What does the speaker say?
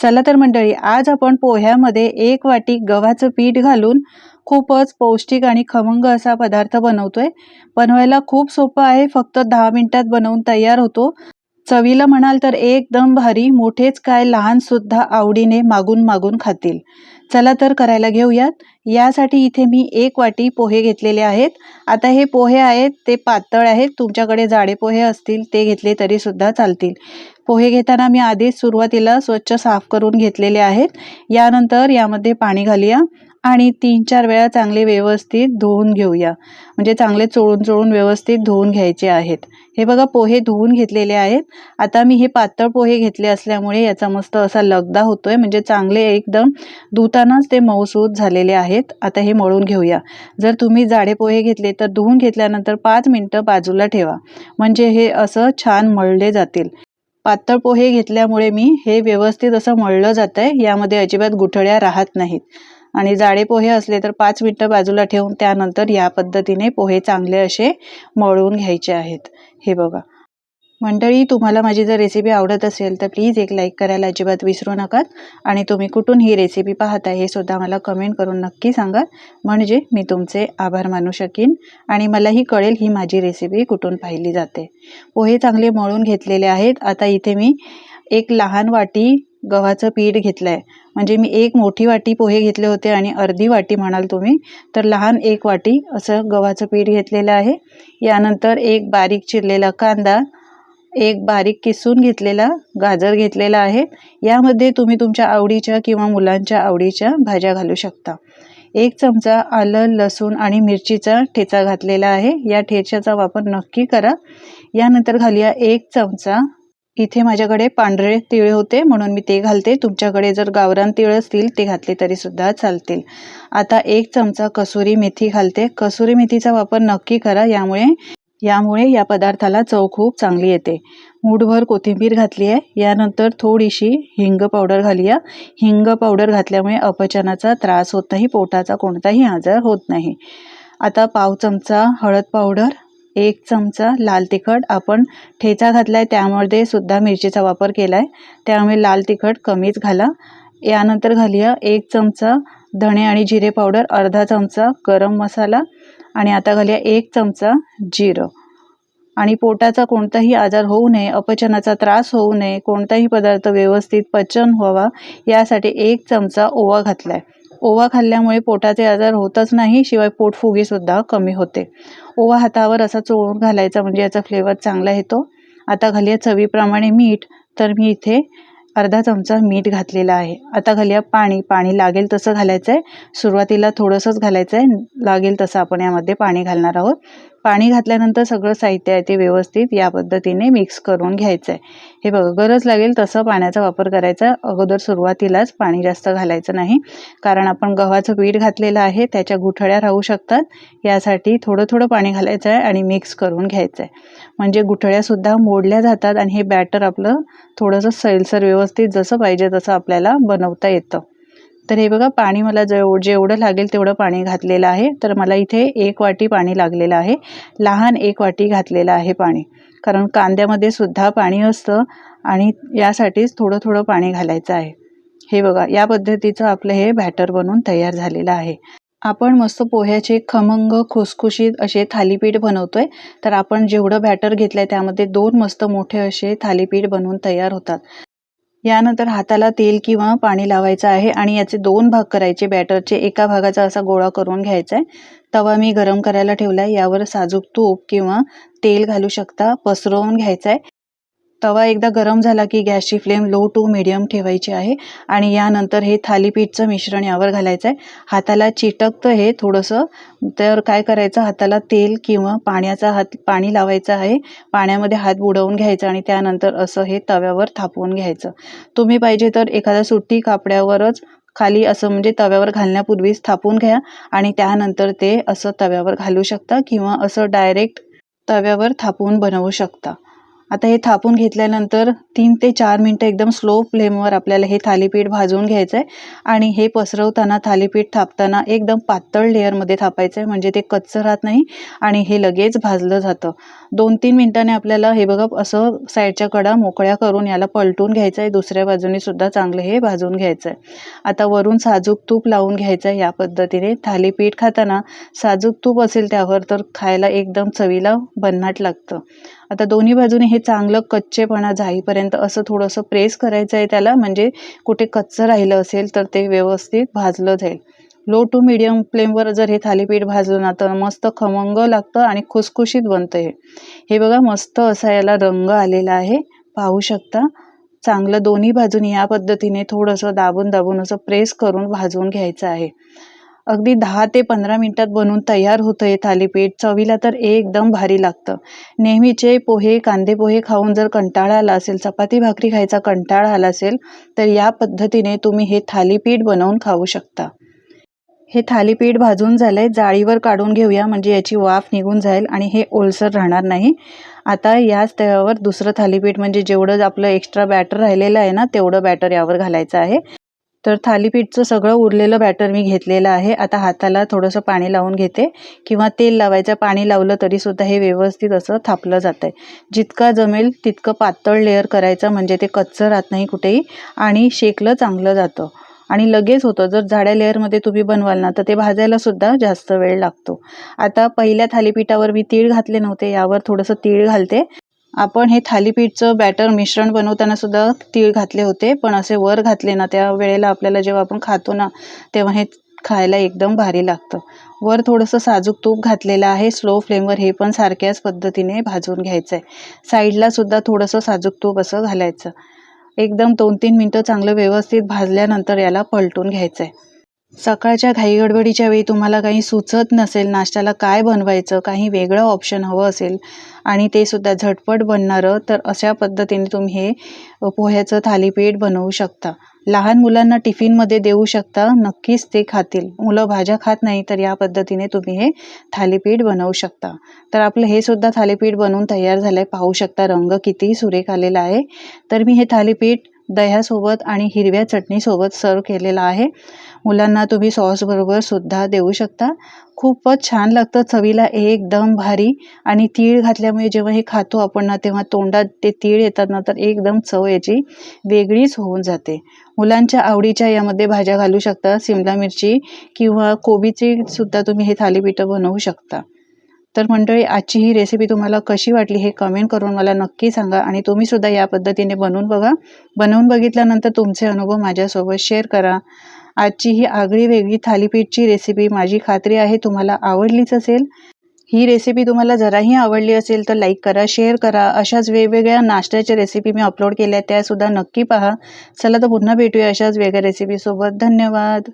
चला तर मंडळी, आज आपण पोह्यामध्ये 1 वाटी गव्हाचं पीठ घालून खूपच पौष्टिक आणि खमंग असा पदार्थ बनवतोय। बनवायला खूप सोपं आहे, फक्त 10 मिनिटात बनवून तयार होतो। चवीला म्हणाल तर एकदम भारी, मोठेच काय लहान सुद्धा आवडीने मागून मागून खातील। चला तर करायला घेऊयात। यासाठी इथे मी 1 वाटी पोहे घेतलेले आहेत। आता हे पोहे आहेत ते पातळ आहेत, तुमच्याकडे जाडे पोहे असतील ते घेतले तरी सुद्धा चालतील। पोहे घेताना मी आधीच सुरुवातीला स्वच्छ साफ करून घेतलेले आहेत। यानंतर यामध्ये पाणी घालूया आणि 3-4 वेळा चांगले व्यवस्थित धुवून घेऊया, म्हणजे चांगले चोळून व्यवस्थित धुवून घ्यायचे आहेत। हे बघा, पोहे धुवून घेतलेले आहेत। आता मी हे पातळ पोहे घेतले असल्यामुळे याचा मस्त असा लगदा होतोय, म्हणजे चांगले एकदम धुतानाच ते मऊसूत झालेले आहेत। आता हे मळून घेऊया। जर तुम्ही जाडे पोहे घेतले तर धुवून घेतल्यानंतर 5 मिनिटं बाजूला ठेवा, म्हणजे हे असं छान मळले जातील। पातळ पोहे घेतल्यामुळे मी हे व्यवस्थित असं मळलं जातंय, यामध्ये अजिबात गुठळ्या राहत नाहीत। आणि जाडे पोहे असले तर 5 मिनिटं बाजूला ठेवून त्यानंतर या पद्धतीने पोहे चांगले असे मळून घ्यायचे आहेत। हे बघा मंडळी, तुम्हाला माझी जर रेसिपी आवडत असेल तर प्लीज एक लाईक करायला अजिबात विसरू नका। आणि तुम्ही कुठून ही रेसिपी पाहता हे सुद्धा मला कमेंट करून नक्की सांगा, म्हणजे मी तुमचे आभार मानू शकीन आणि मलाही कळेल ही माझी रेसिपी कुठून पाहिली जाते। पोहे चांगले मळून घेतलेले आहेत। आता इथे मी 1 लहान वाटी गव्हाचं पीठ घेतलंय, म्हणजे मी 1 मोठी वाटी पोहे घेतले होते आणि अर्धी वाटी म्हणाल तुम्ही तर लहान 1 वाटी असं गव्हाचं पीठ घेतलेलं आहे। यानंतर 1 बारीक चिरलेला कांदा, 1 बारीक किसून घेतलेला गाजर घेतलेला आहे। यामध्ये तुम्ही तुमच्या आवडीच्या किंवा मुलांच्या आवडीच्या भाज्या घालू शकता। 1 चमचा आलं, लसूण आणि मिरचीचा ठेचा घातलेला आहे। या ठेच्याचा वापर नक्की करा। यानंतर घालूया 1 चमचा, इथे माझ्याकडे पांढरे तीळ होते म्हणून मी ते घालते, तुमच्याकडे जर गावरान तीळ असतील ते घातले तरी सुद्धा चालतील। आता 1 चमचा कसुरी मेथी घालते। कसुरी मेथीचा वापर नक्की करा, यामुळे या पदार्थाला चव खूप चांगली येते। मूठभर कोथिंबीर घातली आहे। यानंतर थोडीशी हिंग पावडर घालूया। हिंग पावडर घातल्यामुळे अपचनाचा त्रास होत नाही, पोटाचा कोणताही आजार होत नाही। आता पाव चमचा हळद पावडर, 1 चमचा लाल तिखट, आपण ठेचा घातलाय त्यामध्ये सुद्धा मिरचीचा वापर केलाय, त्यामुळे लाल तिखट कमीच घाला। यानंतर घालूया 1 चमचा धणे आणि जिरे पावडर, अर्धा चमचा गरम मसाला आणि आता घालूया 1 चमचा जिरं। आणि पोटाचा कोणताही आजार होऊ नये, अपचनाचा त्रास होऊ नये, कोणताही पदार्थ व्यवस्थित पचन व्हावा यासाठी 1 चमचा ओवा घातलाय। ओवा खाल्ल्यामुळे पोटाचे आजार होतच नाही, शिवाय पोटफुगी सुद्धा कमी होते। ओवा हातावर असा चोळून घालायचा, म्हणजे याचा फ्लेवर चांगला येतो। आता घालूया चवीप्रमाणे मीठ, तर मी इथे अर्धा चमचा मीठ घातलेला आहे। आता घालूया पाणी लागेल तसं घालायचं आहे। सुरुवातीला थोडंसंच घालायचं आहे, लागेल तसं आपण यामध्ये पाणी घालणार आहोत। पाणी घातल्यानंतर सगळं साहित्य आहे ते व्यवस्थित या पद्धतीने मिक्स करून घ्यायचं आहे। हे बघा, गरज लागेल तसं पाण्याचा वापर करायचा, अगोदर सुरुवातीलाच पाणी जास्त घालायचं नाही, कारण आपण गव्हाचं पीठ घातलेलं आहे, त्याच्या गुठळ्या राहू शकतात। यासाठी थोडं पाणी घालायचं आहे आणि मिक्स करून घ्यायचं आहे, म्हणजे गुठळ्या सुद्धा मोडल्या जातात आणि हे बॅटर आपलं थोडंसं सैलसर व्यवस्थित जसं पाहिजे तसं आपल्याला बनवता येतं। तर हे बघा, पाणी मला जेवढं लागेल तेवढं पाणी घातलेलं आहे, तर मला इथे 1 वाटी पाणी लागलेलं आहे। लहान 1 वाटी घातलेलं आहे पाणी, कारण कांद्यामध्ये सुद्धा पाणी असतं आणि यासाठीच थोडं पाणी घालायचं आहे। हे बघा, या पद्धतीचं आपलं हे बॅटर बनवून तयार झालेलं आहे। आपण मस्त पोह्याचे खमंग खुसखुशीत असे थालीपीठ बनवतोय, तर आपण जेवढं बॅटर घेतलंय त्यामध्ये 2 मस्त मोठे असे थालीपीठ बनवून तयार होतात। यानंतर हाताला तेल किंवा पाणी लावायचं आहे आणि याचे 2 भाग करायचे। बॅटरचे एका भागाचा असा गोळा करून घ्यायचा आहे। तवा मी गरम करायला ठेवलाय, यावर साजूक तूप किंवा तेल घालू शकता, पसरवून घ्यायचा आहे। तवा एकदा गरम झाला की गॅसची फ्लेम लो टू मीडियम ठेवायची आहे आणि यानंतर हे थालीपीठचं मिश्रण यावर घालायचं आहे। हाताला चिटकतं हे थोडंसं, तर काय करायचं, हाताला तेल किंवा पाणी लावायचं आहे, पाण्यामध्ये हात बुडवून घ्यायचा आणि त्यानंतर असं हे तव्यावर थापवून घ्यायचं। तुम्ही पाहिजे तर एखाद्या सुती कापड्यावरच खाली असं, म्हणजे तव्यावर घालण्यापूर्वीच थापून घ्या आणि त्यानंतर ते असं तव्यावर घालू शकता किंवा असं डायरेक्ट तव्यावर थापून बनवू शकता। आता हे थापून घेतल्यानंतर 3 ते 4 मिनिटं एकदम स्लो फ्लेमवर आपल्याला हे थालीपीठ भाजून घ्यायचं आहे आणि हे पसरवताना थालीपीठ थापताना एकदम पातळ लेअरमध्ये थापायचं आहे, म्हणजे ते कच्चं राहत नाही आणि हे लगेच भाजलं जातं. 2-3 मिनिटांनी आपल्याला हे बघा असं साईडच्या कडा मोकळ्या करून याला पलटून घ्यायचं आहे. दुसऱ्या बाजूने सुद्धा चांगलं हे भाजून घ्यायचं आहे. आता वरून साजूक तूप लावून घ्यायचं आहे. या पद्धतीने थालीपीठ खाताना साजूक तूप असेल त्यावर तर खायला एकदम चवीला भन्नाट लागतं. आता दोन्ही बाजूने हे चांगलं कच्चेपणा जाईपर्यंत असं थोडंसं प्रेस करायचं आहे त्याला, म्हणजे कुठे कच्चं राहिलं असेल तर ते व्यवस्थित भाजलं जाईल. लो टू मीडियम फ्लेमवर जर हे थालीपीठ भाजलं ना तर मस्त खमंग लागतं आणि खुसखुशीत बनतं हे. हे बघा मस्त असा याला रंग आलेला आहे, पाहू शकता. चांगलं दोन्ही बाजूनी या पद्धतीने थोडंसं दाबून दाबून असं प्रेस करून भाजून घ्यायचं आहे. अगदी 10 ते 15 मिनिटात बनून तयार होतं हे थालीपीठ. चवीला तर एकदम भारी लागतं. नेहमीचे पोहे, कांदे पोहे खाऊन जर कंटाळा आला असेल, चपाती भाकरी खायचा कंटाळा आला असेल, तर या पद्धतीने तुम्ही हे थालीपीठ बनवून खाऊ शकता. हे थालीपीठ भाजून झालंय, जाळीवर काढून घेऊया म्हणजे याची वाफ निघून जाईल आणि हे ओलसर राहणार नाही. आता याच तव्यावर दुसरं थालीपीठ म्हणजे जेवढं आपलं एक्स्ट्रा बॅटर राहिलेलं आहे ना, तेवढं बॅटर यावर घालायचं आहे. तर थालीपीठचं सगळं उरलेलं बॅटर मी घेतलेलं आहे. आता हाताला थोडंसं पाणी लावून घेते किंवा तेल लावायचं. पाणी लावलं तरीसुद्धा हे व्यवस्थित असं थापलं जातं आहे. जितका जमेल तितकं पातळ लेअर करायचं, म्हणजे ते कच्चं राहत नाही कुठेही आणि शेकलं चांगलं जातं आणि लगेच होतं. जर जाड्या लेअरमध्ये तुम्ही बनवाल ना तर ते भाजायला सुद्धा जास्त वेळ लागतो. आता पहिल्या थालीपीठावर मी तीळ घातले नव्हते, यावर थोडंसं तीळ घालते. आपण हे थालीपीठचं बॅटर मिश्रण बनवताना सुद्धा तीळ घातले होते, पण असे वर घातले ना त्या वेळेला आपल्याला जेव्हा आपण खातो ना तेव्हा हे खायला एकदम भारी लागतं. वर थोडंसं साजूक तूप घातलेलं आहे. स्लो फ्लेमवर हे पण सारख्याच पद्धतीने भाजून घ्यायचं आहे. साईडला सुद्धा थोडंसं साजूक तूप असं घालायचं. एकदम 2-3 मिनिटं चांगलं व्यवस्थित भाजल्यानंतर याला पलटून घ्यायचं आहे. सकाळच्या घाईगडबडीच्या वेळी तुम्हाला काही सुचत नसेल, नाश्त्याला काय बनवायचं, काही वेगळं ऑप्शन हवं असेल आणि ते सुद्धा झटपट बनणारं, तर अशा पद्धतीने तुम्ही हे पोह्याचं थालीपीठ बनवू शकता. लहान मुलांना टिफिनमध्ये देऊ शकता, नक्कीच ते खातील. मुलं भाज्या खात नाही तर या पद्धतीने तुम्ही हे थालीपीठ बनवू शकता. तर आपलं हे सुद्धा थालीपीठ बनवून तयार झालं आहे. पाहू शकता रंग किती सुरेख आलेला आहे. तर मी हे थालीपीठ दह्यासोबत आणि हिरव्या चटणीसोबत सर्व केलेलं आहे. मुलांना तुम्ही सॉसबरोबर सुद्धा देऊ शकता. खूपच छान लागतं, चवीला एकदम भारी. आणि तीळ घातल्यामुळे जेव्हा हे खातो आपण ना तेव्हा तोंडात ते तीळ येतात ना तर एकदम चव याची वेगळीच होऊन जाते. मुलांच्या आवडीच्या यामध्ये भाज्या घालू शकता. सिमला मिरची किंवा कोबीची सुद्धा तुम्ही हे थालीपीठं बनवू शकता. तर मंडळी, आजची ही रेसिपी तुम्हाला कशी वाटली हे कमेंट करून मला नक्की सांगा आणि तुम्ही सुद्धा या पद्धतीने बनवून बघा. बनवून बघितल्यानंतर तुमचे अनुभव माझ्यासोबत शेअर करा. आजची ही आगळी वेगळी थालीपीठची रेसिपी माझी खात्री आहे तुम्हाला आवडलीच असेल. ही रेसिपी तुम्हाला जराही आवडली असेल तर लाईक करा, शेअर करा. अशाच वेगवेगळ्या नाश्त्याच्या रेसिपी मी अपलोड केल्या, त्यासुद्धा नक्की पहा. चला तर पुन्हा भेटूया अशाच वेगळ्या रेसिपीसोबत. धन्यवाद.